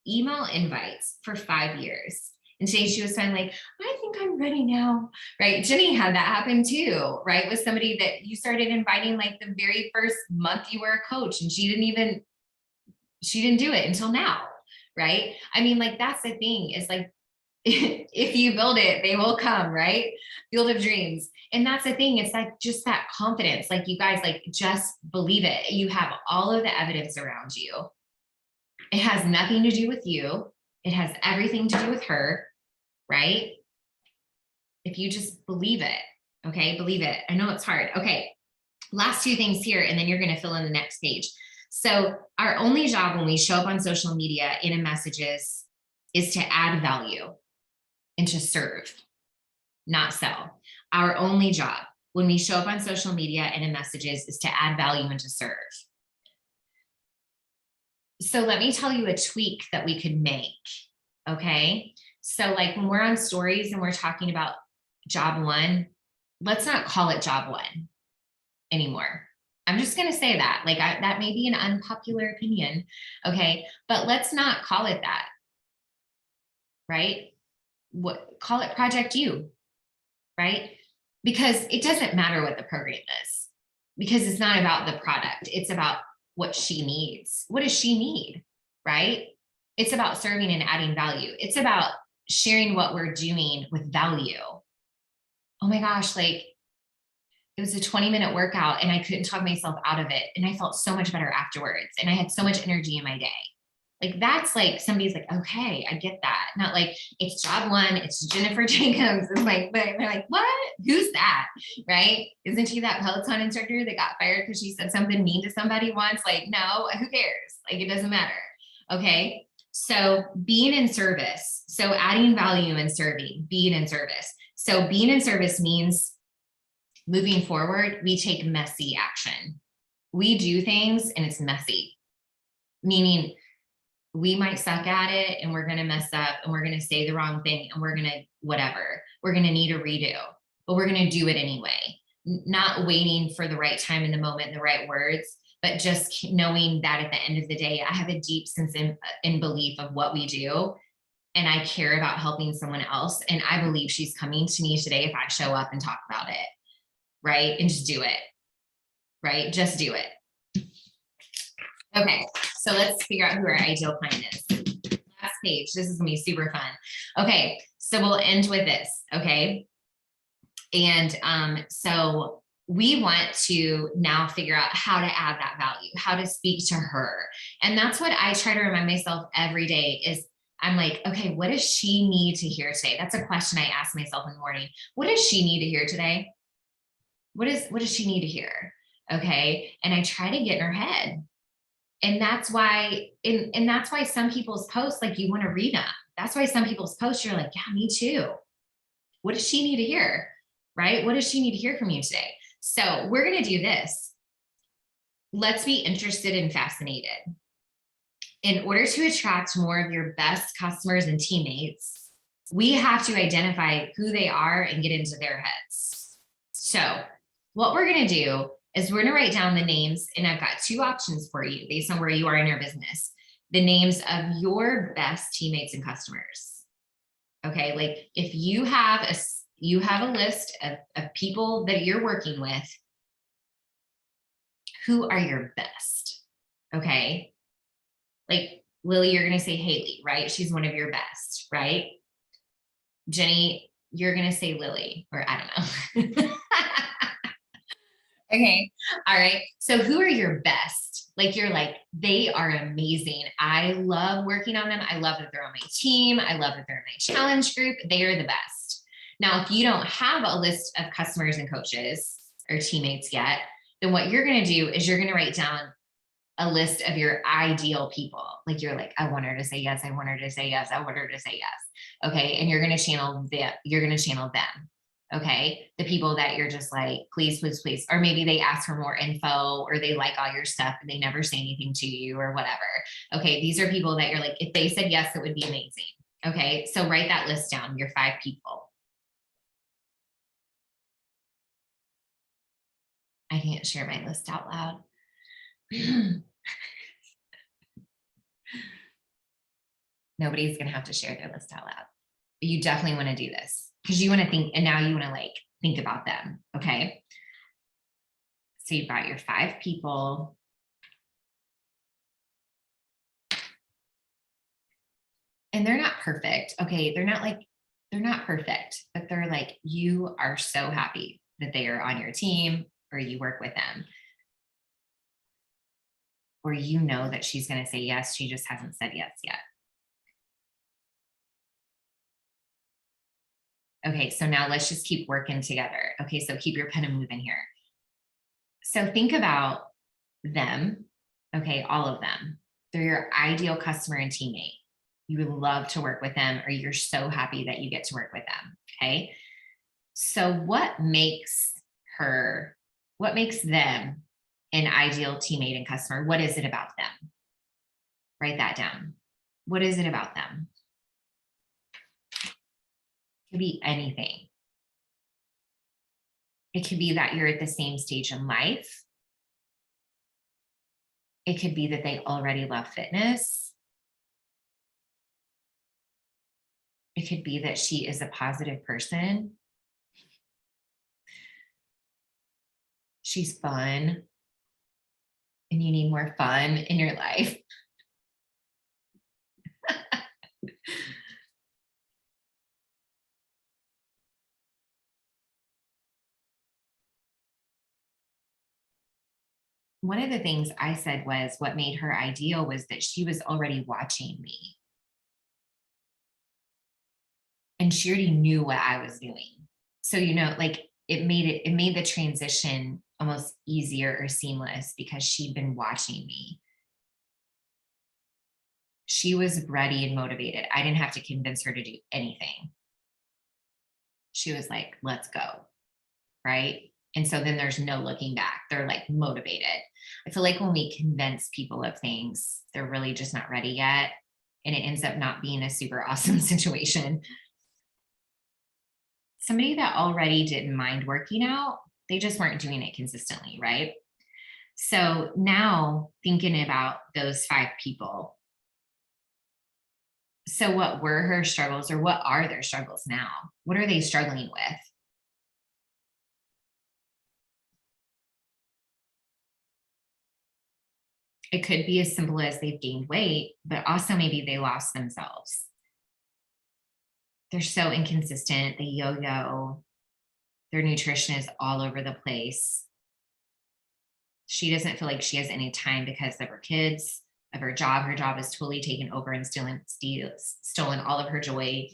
email invites for 5 years. And today she was saying like, I think I'm ready now, right? Jenny had that happen too, right? With somebody that you started inviting like the very first month you were a coach and she didn't do it until now, right? I mean, like, that's the thing is like, if you build it, they will come, right? Field of dreams. And that's the thing. It's like just that confidence. Like you guys, like just believe it. You have all of the evidence around you. It has nothing to do with you. It has everything to do with her, right? If you just believe it, okay? Believe it. I know it's hard. Okay. Last 2 things here, and then you're going to fill in the next page. So our only job when we show up on social media in a messages is to add value and to serve, not sell. Our only job when we show up on social media and in messages is to add value and to serve. So let me tell you a tweak that we could make. Okay. So like when we're on stories and we're talking about job 1, let's not call it job 1 anymore. I'm just going to say that, like, that may be an unpopular opinion. Okay. But let's not call it that, right? Call it Project You, right? Because it doesn't matter what the program is, because it's not about the product. It's about what she needs. What does she need? Right? It's about serving and adding value. It's about sharing what we're doing with value. Oh my gosh, like, it was a 20-minute workout and I couldn't talk myself out of it. And I felt so much better afterwards. And I had so much energy in my day. Like, that's like, somebody's like, okay, I get that. Not like, it's job one, it's Jennifer Jacobs. It's like, they're like, what? Who's that? Right? Isn't she that Peloton instructor that got fired because she said something mean to somebody once? Like, no, who cares? Like, it doesn't matter. Okay. So being in service. So adding value and serving, being in service. So being in service means moving forward, we take messy action. We do things and it's messy, meaning we might suck at it and we're going to mess up and we're going to say the wrong thing and we're going to whatever. We're going to need a redo, but we're going to do it anyway. Not waiting for the right time in the moment, and the right words, but just knowing that at the end of the day, I have a deep sense in belief of what we do. And I care about helping someone else. And I believe she's coming to me today if I show up and talk about it. Right? And just do it. Right? Just do it. Okay. So let's figure out who our ideal client is. Last page. This is gonna be super fun. Okay. So we'll end with this. Okay. And so we want to now figure out how to add that value, how to speak to her. And that's what I try to remind myself every day is I'm like, okay, what does she need to hear today? That's a question I ask myself in the morning. What does she need to hear today? What does she need to hear? Okay. And I try to get in her head. And that's why, and that's why some people's posts, like, you want to read them. That's why some people's posts, you're like, yeah, me too. What does she need to hear? Right? What does she need to hear from you today? So we're going to do this. Let's be interested and fascinated. In order to attract more of your best customers and teammates, we have to identify who they are and get into their heads. So what we're going to do is we're going to write down the names, and I've got two options for you based on where you are in your business. The names of your best teammates and customers. Okay, like if you have a list of people that you're working with, who are your best? Okay, like Lily, you're going to say Haley, right? She's one of your best, right? Jenny, you're going to say Lily, or I don't know. Okay. All right. So who are your best? Like, you're like, they are amazing. I love working on them. I love that they're on my team. I love that they're in my challenge group. They are the best. Now, if you don't have a list of customers and coaches or teammates yet, then what you're going to do is you're going to write down a list of your ideal people. Like, you're like, I want her to say yes. I want her to say yes. I want her to say yes. Okay. And you're going to channel them. Okay. The people that you're just like, please, please, please. Or maybe they ask for more info, or they like all your stuff and they never say anything to you or whatever. Okay. These are people that you're like, if they said yes, it would be amazing. Okay. So write that list down, your 5 people. I can't share my list out loud. Nobody's going to have to share their list out loud. But you definitely want to do this because you want to think, and now you want to like think about them. Okay. So you've got your 5 people. And they're not perfect. Okay. They're not perfect, but they're like, you are so happy that they are on your team or you work with them. Or you know that she's going to say yes. She just hasn't said yes yet. Okay, so now let's just keep working together. Okay, so keep your pen and moving here. So think about them. Okay, all of them. They're your ideal customer and teammate. You would love to work with them, or you're so happy that you get to work with them. Okay, so what makes them an ideal teammate and customer? What is it about them? Write that down. What is it about them? It could be anything. It could be that you're at the same stage in life. It could be that they already love fitness. It could be that she is a positive person. She's fun, and you need more fun in your life. One of the things I said was what made her ideal was that she was already watching me. And she already knew what I was doing. So, like it made the transition almost easier or seamless because she'd been watching me. She was ready and motivated. I didn't have to convince her to do anything. She was like, let's go. Right. And so then there's no looking back. They're like motivated. I feel like when we convince people of things, they're really just not ready yet. And it ends up not being a super awesome situation. Somebody that already didn't mind working out, they just weren't doing it consistently. Right. So now thinking about those 5 people. So what were her struggles, or what are their struggles now? What are they struggling with? It could be as simple as they've gained weight, but also maybe they lost themselves. They're so inconsistent. They yo-yo. Their nutrition is all over the place. She doesn't feel like she has any time because of her kids, of her job. Her job is totally taken over and stolen all of her joy.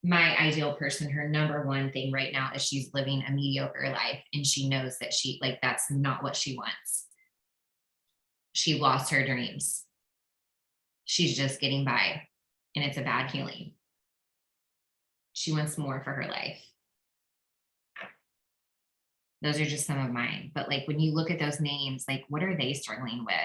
My ideal person, her number one thing right now is she's living a mediocre life, and she knows that that's not what she wants. She lost her dreams. She's just getting by, and it's a bad feeling. She wants more for her life. Those are just some of mine. But like when you look at those names, like what are they struggling with?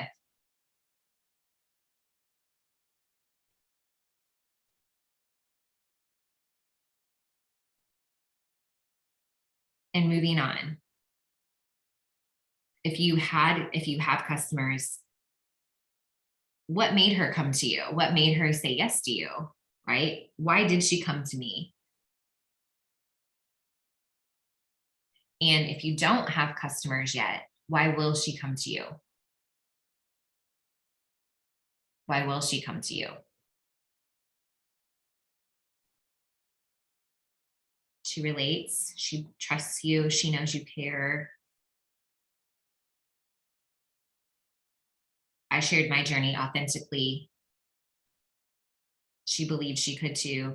And moving on. If you have customers, what made her come to you? What made her say yes to you? Right? Why did she come to me? And if you don't have customers yet, why will she come to you? Why will she come to you? She relates, she trusts you, she knows you care. I shared my journey authentically. She believed she could too.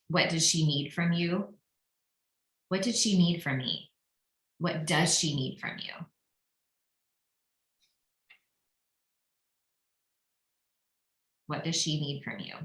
What does she need from you? What did she need from me? What does she need from you? What does she need from you?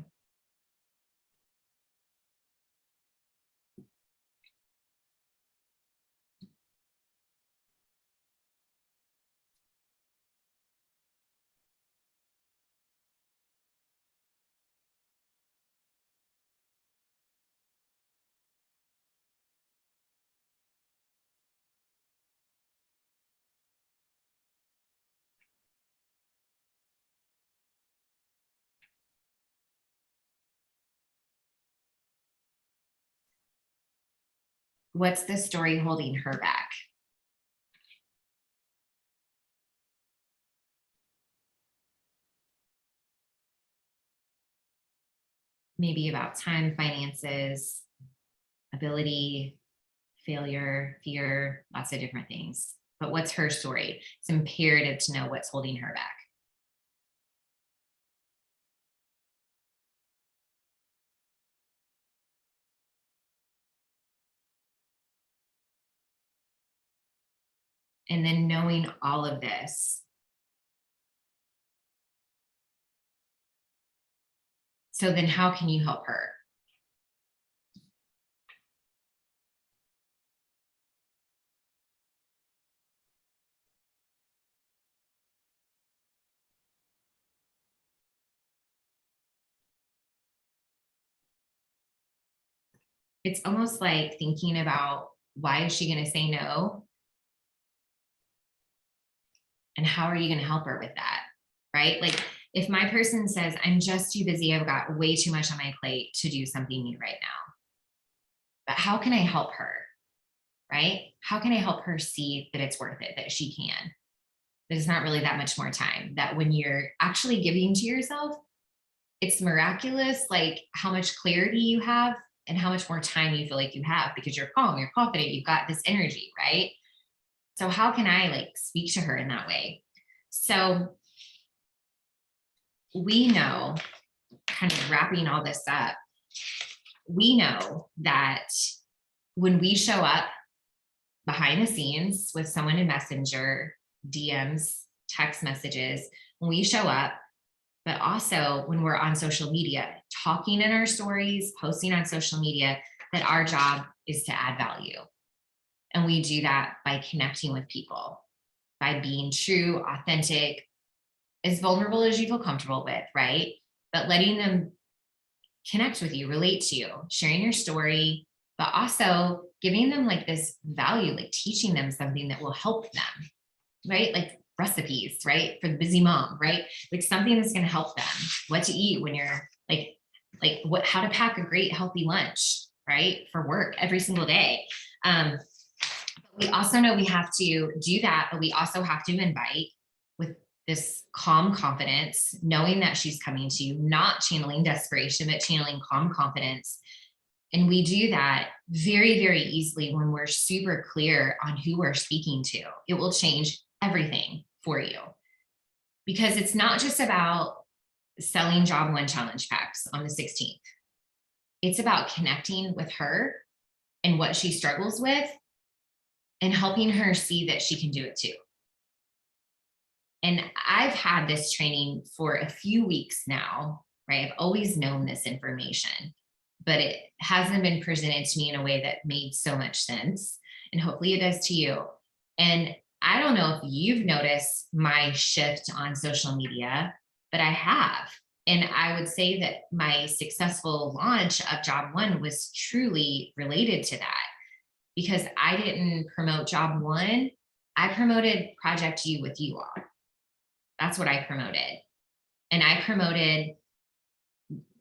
What's the story holding her back? Maybe about time, finances, ability, failure, fear, lots of different things. But what's her story? It's imperative to know what's holding her back. And then knowing all of this, so then how can you help her? it's almost like thinking about, why is she going to say no? And how are you going to help her with that? Right? Like, if my person says, I'm just too busy, I've got way too much on my plate to do something new right now, but how can I help her? Right? How can I help her see that it's worth it, that she can? There's not really that much more time, that when you're actually giving to yourself, it's miraculous, like how much clarity you have and how much more time you feel like you have, because you're calm, you're confident, you've got this energy, right? So how can I like speak to her in that way? So we know, kind of wrapping all this up, we know that when we show up behind the scenes with someone in Messenger, DMs, text messages, when we show up, but also when we're on social media, talking in our stories, posting on social media, that our job is to add value. And we do that by connecting with people, by being true, authentic, as vulnerable as you feel comfortable with, right? But letting them connect with you, relate to you, sharing your story, but also giving them like this value, like teaching them something that will help them, right? Like recipes, right? For the busy mom, right? Like something that's going to help them, what to eat when you're like what, how to pack a great healthy lunch, right? For work every single day. We also know we have to do that, but we also have to invite with this calm confidence, knowing that she's coming to you, not channeling desperation, but channeling calm confidence. And we do that very, very easily when we're super clear on who we're speaking to. It will change everything for you, because it's not just about selling job one challenge packs on the 16th. It's about connecting with her and what she struggles with and helping her see that she can do it too. And I've had this training for a few weeks now, right? I've always known this information, but it hasn't been presented to me in a way that made so much sense. And hopefully it does to you. And I don't know if you've noticed my shift on social media, but I have. And I would say that my successful launch of Job One was truly related to that, because I didn't promote Job One. I promoted Project You with you all. That's what I promoted. And I promoted,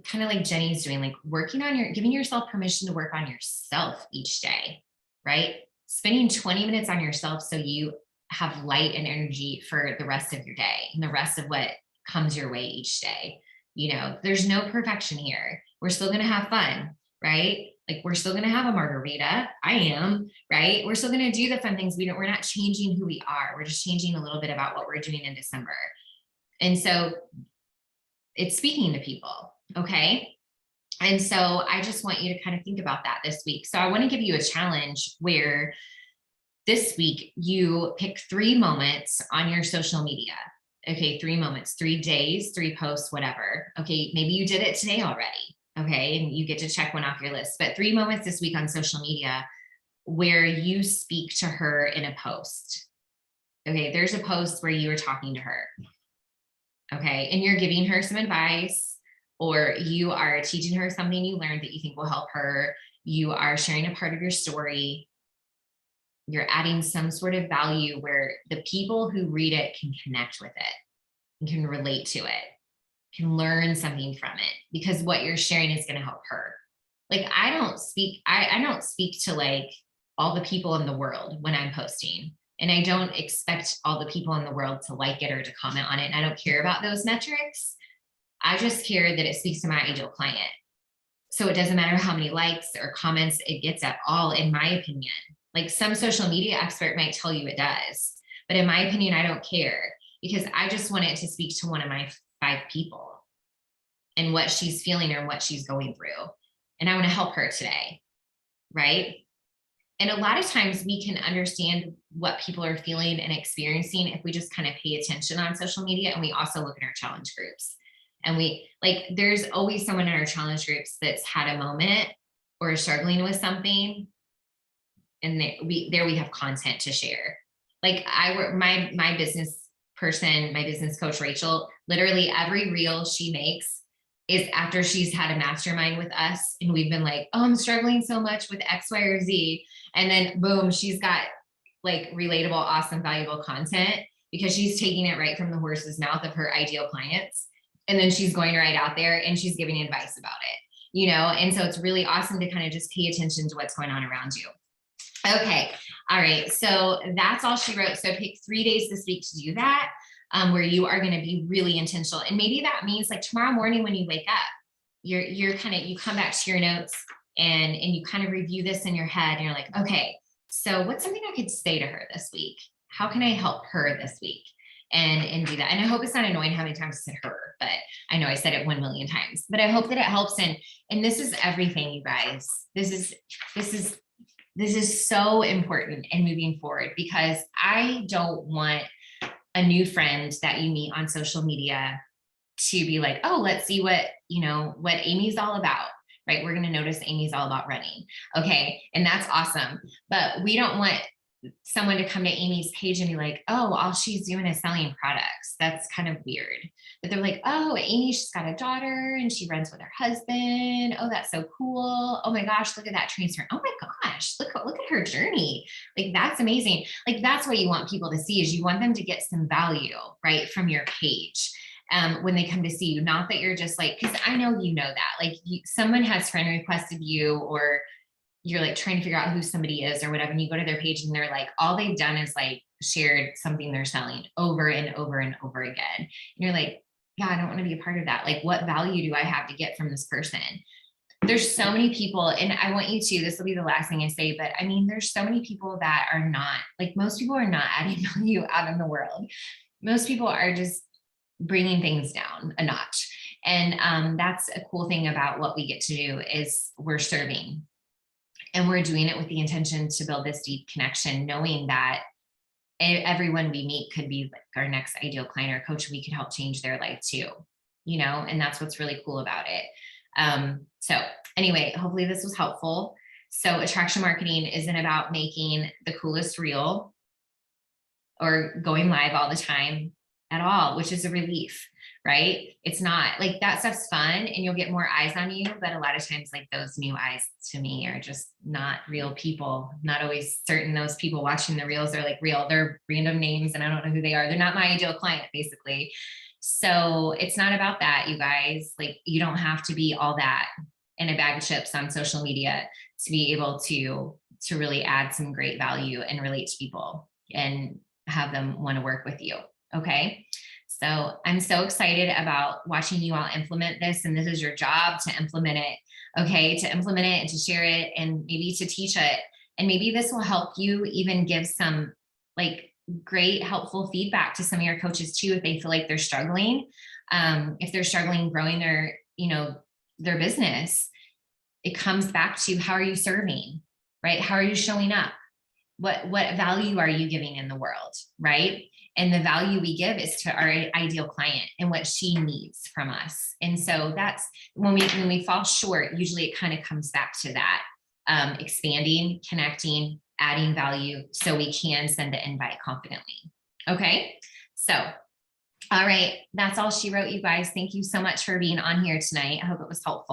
kind of like Jenny's doing, like working on giving yourself permission to work on yourself each day, right? Spending 20 minutes on yourself so you have light and energy for the rest of your day and the rest of what comes your way each day. You know, there's no perfection here. We're still going to have fun, right? Like we're still going to have a margarita. I am, right? We're still going to do the fun things. We're not changing who we are. We're just changing a little bit about what we're doing in December. And so it's speaking to people. Okay. And so I just want you to kind of think about that this week. So I want to give you a challenge where this week you pick 3 moments on your social media. Okay. 3 moments, 3 days, 3 posts, whatever. Okay. Maybe you did it today already. Okay. And you get to check one off your list, but 3 moments this week on social media where you speak to her in a post. Okay. There's a post where you are talking to her. Okay. And you're giving her some advice, or you are teaching her something you learned that you think will help her. You are sharing a part of your story. You're adding some sort of value where the people who read it can connect with it and can relate to it, can learn something from it, because what you're sharing is going to help her. Like I don't speak to like all the people in the world when I'm posting. And I don't expect all the people in the world to like it or to comment on it. And I don't care about those metrics. I just care that it speaks to my ideal client. So it doesn't matter how many likes or comments it gets at all, in my opinion. Like some social media expert might tell you it does, but in my opinion, I don't care, because I just want it to speak to one of my 5 people and what she's feeling or what she's going through. And I want to help her today, right? And a lot of times we can understand what people are feeling and experiencing if we just kind of pay attention on social media. And we also look at our challenge groups. And we like, there's always someone in our challenge groups that's had a moment or is struggling with something. And we have content to share. Like my business person, my business coach, Rachel, literally every reel she makes is after she's had a mastermind with us and we've been like, oh, I'm struggling so much with X, Y, or Z. And then boom, she's got like relatable, awesome, valuable content because she's taking it right from the horse's mouth of her ideal clients. And then she's going right out there and she's giving advice about it, you know? And so it's really awesome to kind of just pay attention to what's going on around you. Okay. All right. So that's all she wrote. So pick 3 days this week to do that, where you are going to be really intentional. And maybe that means like tomorrow morning when you wake up, you come back to your notes and you kind of review this in your head and you're like, okay, so what's something I could say to her this week? How can I help her this week? And do that. And I hope it's not annoying how many times I said her, but I know I said it 1 million times, but I hope that it helps. And this is everything, you guys. This is so important in moving forward, because I don't want a new friend that you meet on social media to be like, oh, let's see what Amy's all about, right? We're going to notice Amy's all about running. Okay. And that's awesome. But we don't want someone to come to Amy's page and be like, oh, all she's doing is selling products. That's kind of weird. But they're like, oh, Amy, she's got a daughter and she runs with her husband. Oh, that's so cool. Oh my gosh, look at that transfer. Oh my gosh, look at her journey. Like, that's amazing. Like, that's what you want people to see, is you want them to get some value, right, from your page. When they come to see you, not that you're just like, because I know, that like someone has friend requested you, or you're like trying to figure out who somebody is or whatever. And you go to their page and they're like, all they've done is like shared something they're selling over and over and over again. And you're like, yeah, I don't want to be a part of that. Like, what value do I have to get from this person? There's so many people, and I want you to, this will be the last thing I say, but I mean, there's so many people that are not, like, most people are not adding value out in the world. Most people are just bringing things down a notch. And that's a cool thing about what we get to do, is we're serving. And we're doing it with the intention to build this deep connection, knowing that everyone we meet could be like our next ideal client or coach. We could help change their life too, and that's what's really cool about it. So anyway, hopefully this was helpful. So attraction marketing isn't about making the coolest reel or going live all the time at all, which is a relief, right? It's not like, that stuff's fun and you'll get more eyes on you. But a lot of times, like, those new eyes to me are just not real people. Not always certain those people watching the reels are like real. They're random names and I don't know who they are. They're not my ideal client, basically. So it's not about that, you guys. Like, you don't have to be all that in a bag of chips on social media to be able to really add some great value and relate to people and have them want to work with you. Okay. So I'm so excited about watching you all implement this. And this is your job, to implement it. Okay. To implement it and to share it and maybe to teach it. And maybe this will help you even give some like great, helpful feedback to some of your coaches too, if they feel like they're struggling. If they're struggling growing their, their business, it comes back to, how are you serving, right? How are you showing up? What value are you giving in the world, right? And the value we give is to our ideal client and what she needs from us. And so that's when we fall short, usually it kind of comes back to that, expanding, connecting, adding value, so we can send an invite confidently. Okay. So, all right. That's all she wrote, you guys. Thank you so much for being on here tonight. I hope it was helpful.